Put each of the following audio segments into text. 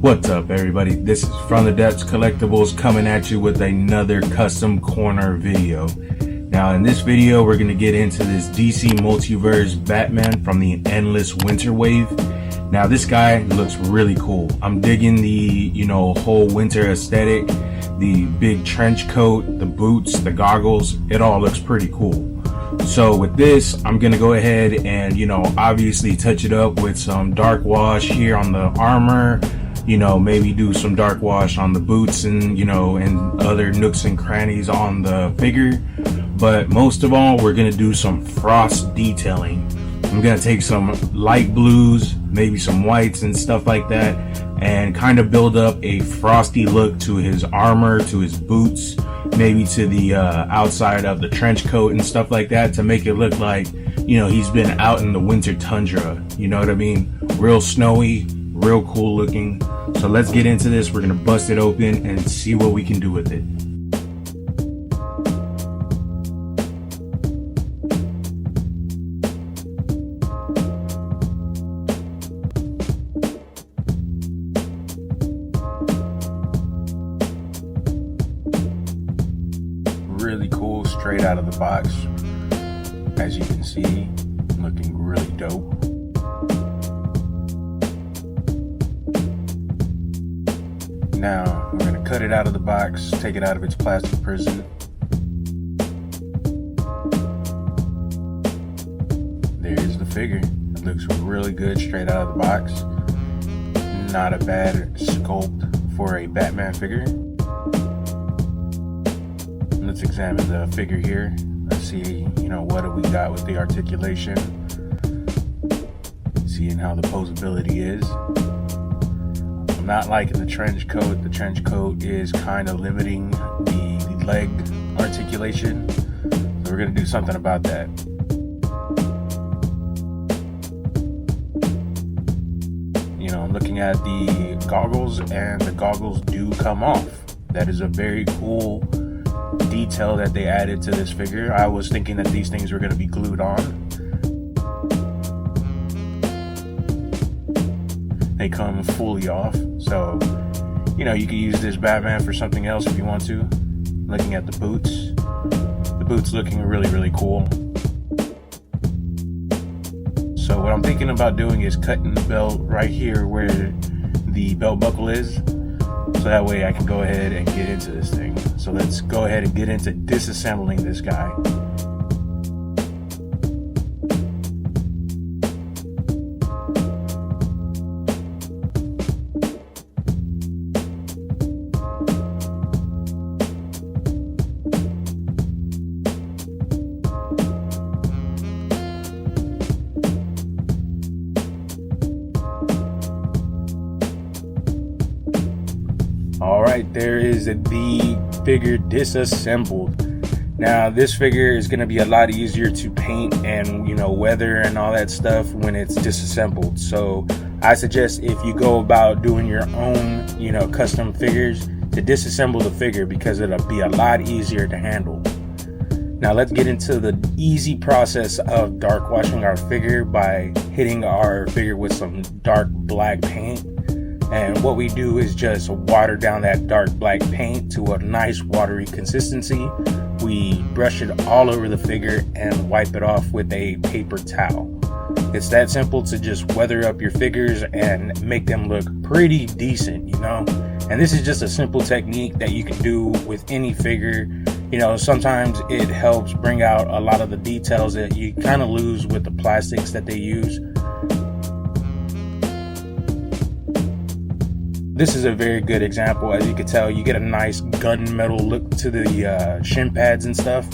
What's up, everybody? This is from the Depths Collectables coming at you with another custom corner video. Now in this video we're going to get into this DC Muliverse Batman from the Endless Winter Wave. Now this guy looks really cool. I'm digging the whole winter aesthetic, the big trench coat, the boots, the goggles. It all looks pretty cool. So with this, I'm going to go ahead and obviously touch it up with some dark wash here on the armor. Maybe do some dark wash on the boots and and other nooks and crannies on the figure. But most of all, we're gonna do some frost detailing. I'm gonna take some light blues, maybe some whites and stuff like that, and kind of build up a frosty look to his armor, to his boots, maybe to the outside of the trench coat and stuff like that, to make it look like he's been out in the winter tundra. You know what I mean? Real snowy, real cool looking. So let's get into this. We're gonna bust it open and see what we can do with it. Really cool, straight out of the box. As you can see, looking really dope. Now, we're going to cut it out of the box, take it out of its plastic prison. There's the figure. It looks really good straight out of the box. Not a bad sculpt for a Batman figure. Let's examine the figure here. Let's see, what do we got with the articulation. Seeing how the posability is. I'm not liking the trench coat. The trench coat is kind of limiting the leg articulation. So we're going to do something about that. I'm looking at the goggles, and the goggles do come off. That is a very cool detail that they added to this figure. I was thinking that these things were going to be glued on. They come fully off, so you could use this Batman for something else if you want to. Looking at the boots looking really cool. So what I'm thinking about doing is cutting the belt right here where the belt buckle is, so that way I can go ahead and get into this thing. So let's go ahead and get into disassembling this guy. Alright, there is the figure disassembled. Now this figure is going to be a lot easier to paint and weather and all that stuff when it's disassembled. So I suggest, if you go about doing your own custom figures, to disassemble the figure, because it'll be a lot easier to handle. Now let's get into the easy process of dark washing our figure by hitting our figure with some dark black paint. And what we do is just water down that dark black paint to a nice watery consistency. We brush it all over the figure and wipe it off with a paper towel. It's that simple to just weather up your figures and make them look pretty decent, And this is just a simple technique that you can do with any figure. Sometimes it helps bring out a lot of the details that you kind of lose with the plastics that they use. This is a very good example. As you can tell, you get a nice gunmetal look to the shin pads and stuff.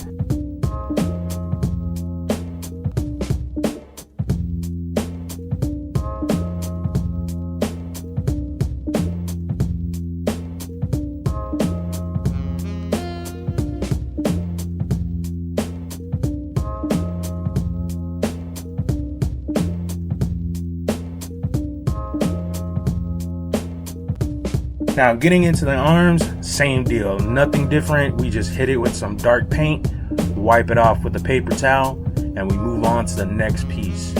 Now getting into the arms, same deal, nothing different. We just hit it with some dark paint, wipe it off with a paper towel, and we move on to the next piece.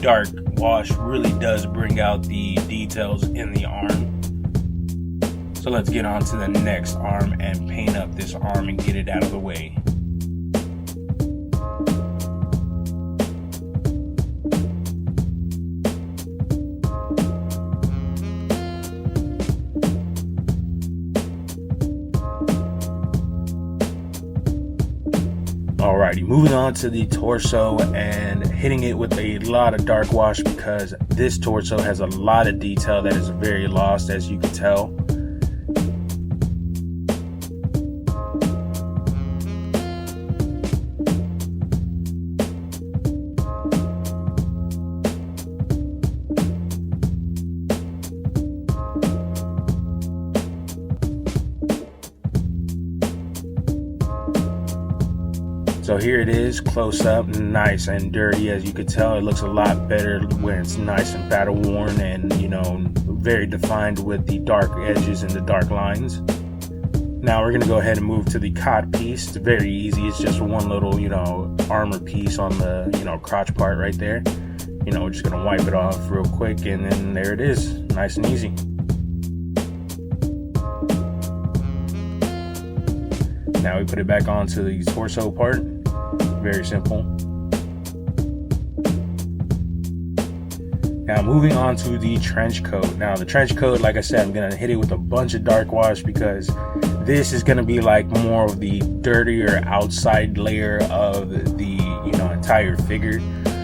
dark wash really does bring out the details in the arm. So let's get on to the next arm and paint up this arm and get it out of the way. Alrighty, moving on to the torso and hitting it with a lot of dark wash because this torso has a lot of detail that is very lost, as you can tell. So here it is, close up, nice and dirty. As you can tell, it looks a lot better when it's nice and battle worn and, you know, very defined with the dark edges and the dark lines. Now we're gonna go ahead and move to the cod piece. It's very easy. It's just one little, you know, armor piece on the, you know, crotch part right there. You know, we're just gonna wipe it off real quick, and then there it is, nice and easy. Now we put it back onto the torso part. Very simple. Now moving on to the trench coat. Now the trench coat, like I said, I'm gonna hit it with a bunch of dark wash because this is gonna be like more of the dirtier outside layer of the, you know, entire figure.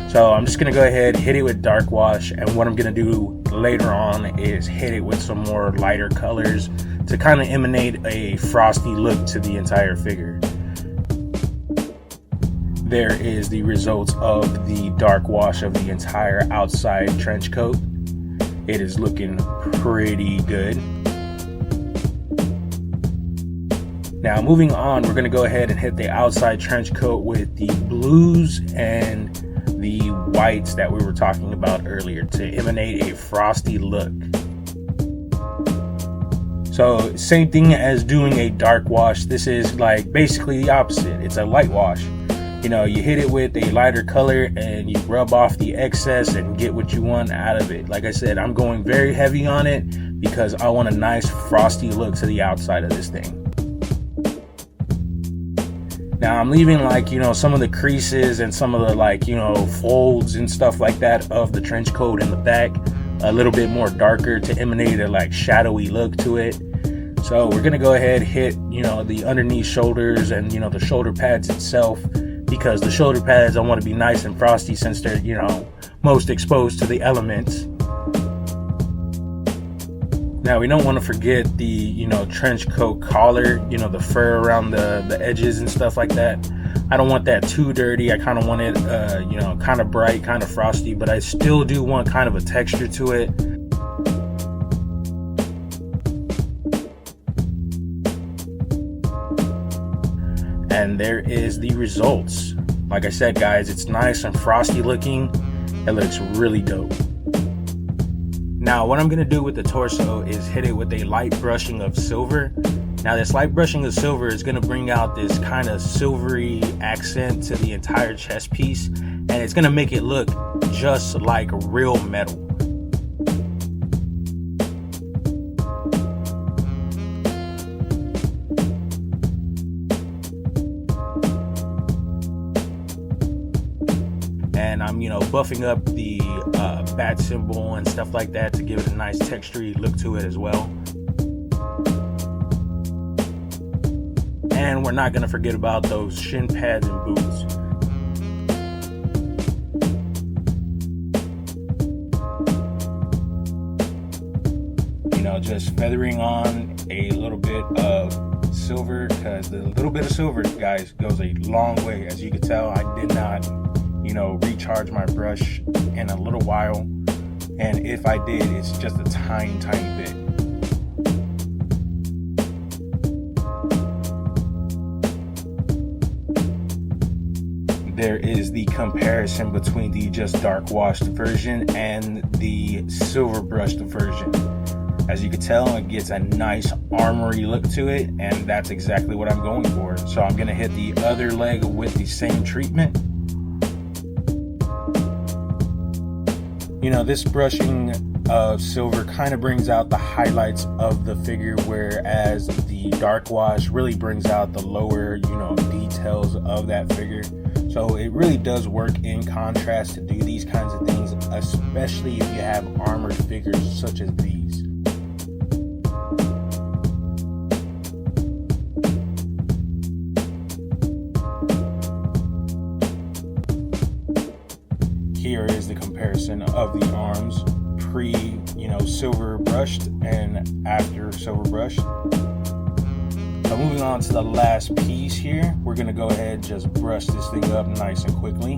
So I'm just gonna go ahead, hit it with dark wash, and what I'm gonna do later on is hit it with some more lighter colors to kind of emanate a frosty look to the entire figure. There is the results of the dark wash of the entire outside trench coat. It is looking pretty good. Now moving on, we're gonna go ahead and hit the outside trench coat with the blues and the whites that we were talking about earlier to emanate a frosty look. So same thing as doing a dark wash. This is like basically the opposite. It's a light wash. You know, you hit it with a lighter color and you rub off the excess and get what you want out of it. Like I said, I'm going very heavy on it because I want a nice frosty look to the outside of this thing. Now I'm leaving, like, you know, some of the creases and some of the, like, you know, folds and stuff like that of the trench coat in the back a little bit more darker to emanate a like shadowy look to it. So we're gonna go ahead, hit, you know, the underneath shoulders and, you know, the shoulder pads itself, because the shoulder pads I want to be nice and frosty since they're, you know, most exposed to the elements. Now we don't want to forget the, you know, trench coat collar, you know, the fur around the edges and stuff like that. I don't want that too dirty. I kind of want it, you know, kind of bright, kind of frosty, but I still do want kind of a texture to it. And there is the results. Like I said, guys, it's nice and frosty looking. It looks really dope. Now what I'm gonna do with the torso is hit it with a light brushing of silver. Now this light brushing of silver is gonna bring out this kind of silvery accent to the entire chest piece, and it's gonna make it look just like real metal. And I'm, you know, buffing up the bat symbol and stuff like that to give it a nice textury look to it as well. And we're not going to forget about those shin pads and boots. You know, just feathering on a little bit of silver, because the little bit of silver, guys, goes a long way. As you can tell, I did not, you know, recharge my brush in a little while, and if I did, it's just a tiny bit. There is the comparison between the just dark washed version and the silver brushed version. As you can tell, it gets a nice armory look to it, and that's exactly what I'm going for. So I'm gonna hit the other leg with the same treatment. You know, this brushing of silver kind of brings out the highlights of the figure, whereas the dark wash really brings out the lower, you know, details of that figure. So it really does work in contrast to do these kinds of things, especially if you have armored figures such as these. Here is the comparison of the arms pre, you know, silver brushed and after silver brushed. So moving on to the last piece here, we're going to go ahead and just brush this thing up nice and quickly.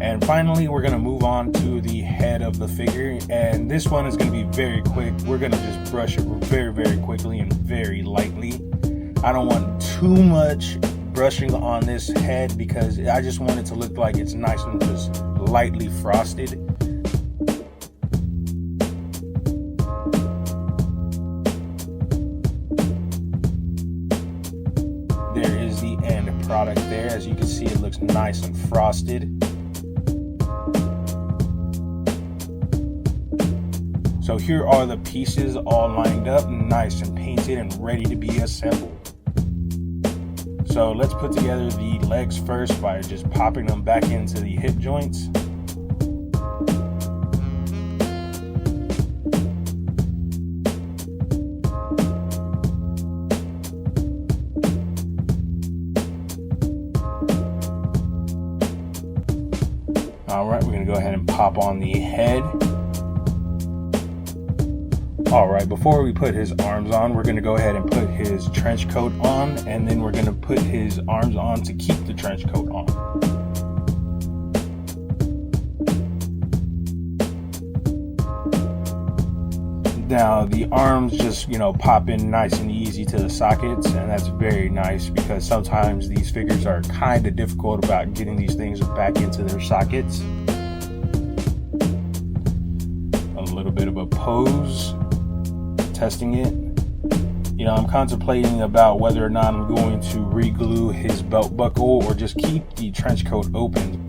And finally, we're going to move on to the head of the figure, and this one is going to be very quick. We're going to just brush it very, very quickly and very lightly. I don't want too much brushing on this head because I just want it to look like it's nice and just lightly frosted. There is the end product there. As you can see, it looks nice and frosted. So here are the pieces all lined up, nice and painted and ready to be assembled. So let's put together the legs first by just popping them back into the hip joints. All right, we're gonna go ahead and pop on the head. All right, before we put his arms on, we're gonna go ahead and put his trench coat on, and then we're gonna put his arms on to keep the trench coat on. Now the arms just, you know, pop in nice and easy to the sockets, and that's very nice because sometimes these figures are kind of difficult about getting these things back into their sockets. A little bit of a pose. Testing it. You know, I'm contemplating about whether or not I'm going to re-glue his belt buckle or just keep the trench coat open.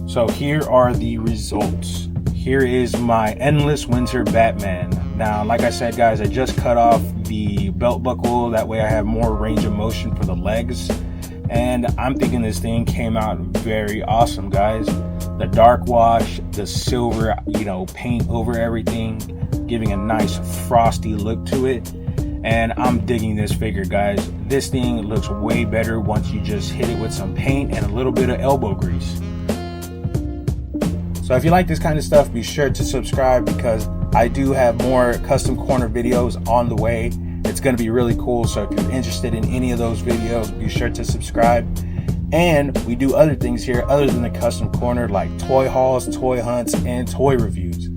So here are the results. Here is my Endless Winter Batman. Now, like I said, guys, I just cut off the belt buckle. That way I have more range of motion for the legs. And I'm thinking this thing came out very awesome, guys. The dark wash, the silver, you know, paint over everything, giving a nice frosty look to it. And I'm digging this figure, guys. This thing looks way better once you just hit it with some paint and a little bit of elbow grease. So if you like this kind of stuff, be sure to subscribe because I do have more custom corner videos on the way. It's going to be really cool. So if you're interested in any of those videos, be sure to subscribe. And we do other things here other than the custom corner, like toy hauls, toy hunts, and toy reviews.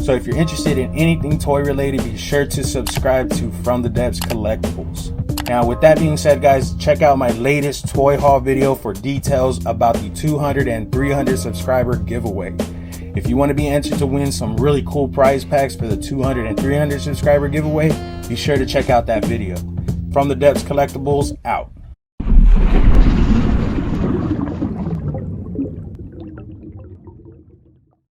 So if you're interested in anything toy related, be sure to subscribe to From the Depths Collectables. Now, with that being said, guys, check out my latest toy haul video for details about the 200 and 300 subscriber giveaway. If you want to be entered to win some really cool prize packs for the 200 and 300 subscriber giveaway, be sure to check out that video. From the Depths Collectables, out.